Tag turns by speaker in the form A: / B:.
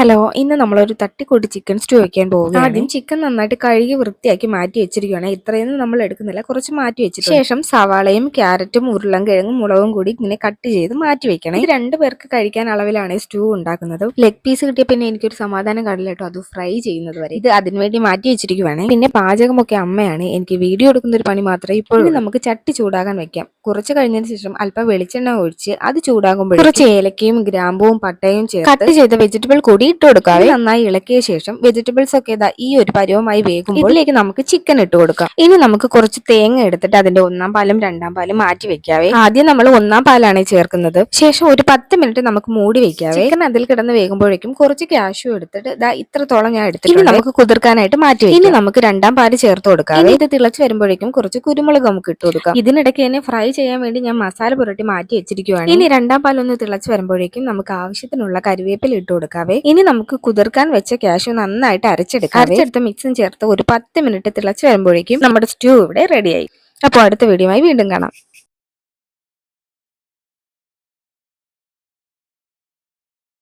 A: Hello, ഇന്ന് നമ്മളൊരു തട്ടിക്കൂട്ട് ചിക്കൻ സ്റ്റൂ വെക്കാൻ പോവുകയാണ്. ആദ്യം ചിക്കൻ നന്നായിട്ട് കഴുകി വൃത്തിയാക്കി മാറ്റി വെച്ചിരിക്കുകയാണ്. ഇത്രയൊന്നും നമ്മൾ എടുക്കുന്നില്ല, കുറച്ച് മാറ്റി വെച്ചിട്ടുണ്ട്. ശേഷം സവാളയും ക്യാരറ്റും ഉരുളൻകിഴങ്ങും മുളകും കൂടി ഇങ്ങനെ കട്ട് ചെയ്ത് മാറ്റി വെക്കണം. ഇത് 2 പേർക്ക് കഴിക്കാൻ അളവിലാണ് സ്റ്റൂ ഉണ്ടാക്കുന്നത്. ലെഗ് പീസ് കിട്ടിയ പിന്നെ എനിക്കൊരു സമാധാനം കാണില്ല കേട്ടോ, അത് ഫ്രൈ ചെയ്യുന്നത് വരെ. ഇത് അതിനുവേണ്ടി മാറ്റി വെച്ചിരിക്കുവാണ്. പിന്നെ പാചകമൊക്കെ അമ്മയാണ്, എനിക്ക് വീഡിയോ എടുക്കുന്ന ഒരു പണി മാത്രമേ ഇപ്പോഴും. നമുക്ക് ചട്ടി ചൂടാകാൻ വെക്കാം. കുറച്ച് കഴിഞ്ഞതിന് ശേഷം അല്പം വെളിച്ചെണ്ണ ഒഴിച്ച് അത് ചൂടാകുമ്പോൾ കുറച്ച് ഏലക്കയും ഗ്രാമ്പൂവും പട്ടയും ചേർത്ത് കട്ട് ചെയ്ത വെജിറ്റബിൾ കൂടി ഇട്ട് കൊടുക്കാവേ. നന്നായി ഇളക്കിയ ശേഷം വെജിറ്റബിൾസ് ഒക്കെ ഈ ഒരു പരുവമായി വേകുമ്പോൾ ഇതിലേക്ക് നമുക്ക് ചിക്കൻ ഇട്ട് കൊടുക്കാം. ഇനി നമുക്ക് കുറച്ച് തേങ്ങ എടുത്തിട്ട് അതിന്റെ 1-ാം പാലും 2-ാം പാലും മാറ്റി വെക്കാവേ. ആദ്യം നമ്മൾ 1-ാം പാലാണ് ചേർക്കുന്നത്. ശേഷം ഒരു 10 മിനിറ്റ് നമുക്ക് മൂടി വെക്കാവേ. ചിക്കൻ അതിൽ കിടന്ന് വേകുമ്പോഴേക്കും കുറച്ച് കാഷ്യൂ എടുത്തിട്ട് ഇത്രത്തോളം ഞാൻ എടുത്തിട്ടുണ്ട്. ഇനി നമുക്ക് കുതിർക്കാനായിട്ട് മാറ്റി വെക്കാം. ഇനി നമുക്ക് 2-ാം പാല് ചേർത്ത് കൊടുക്കാം. ഇത് തിളച്ച് വരുമ്പോഴേക്കും കുറച്ച് കുരുമുളക് നമുക്ക് ഇട്ട് കൊടുക്കാം. ഇതിനിടയ്ക്ക് തന്നെ ഫ്രൈ ചെയ്യാൻ വേണ്ടി ഞാൻ മസാല പുരട്ടി മാറ്റി വെച്ചിരിക്കുകയാണ്. ഇനി 2-ാം പാലൊന്ന് തിളച്ച് വരുമ്പോഴേക്കും നമുക്ക് ആവശ്യത്തിനുള്ള കരിവേപ്പില ഇട്ട് കൊടുക്കാവേ. ഇനി നമുക്ക് കുതിർക്കാൻ വെച്ച കാഷ്യൂ നന്നായിട്ട് അരച്ചെടുത്ത മിക്സും ചേർത്ത് ഒരു 10 മിനിറ്റ് തിളച്ച് വരുമ്പോഴേക്കും നമ്മുടെ സ്റ്റൂ ഇവിടെ റെഡിയായി. അപ്പോൾ അടുത്ത വീഡിയോയുമായി വീണ്ടും കാണാം.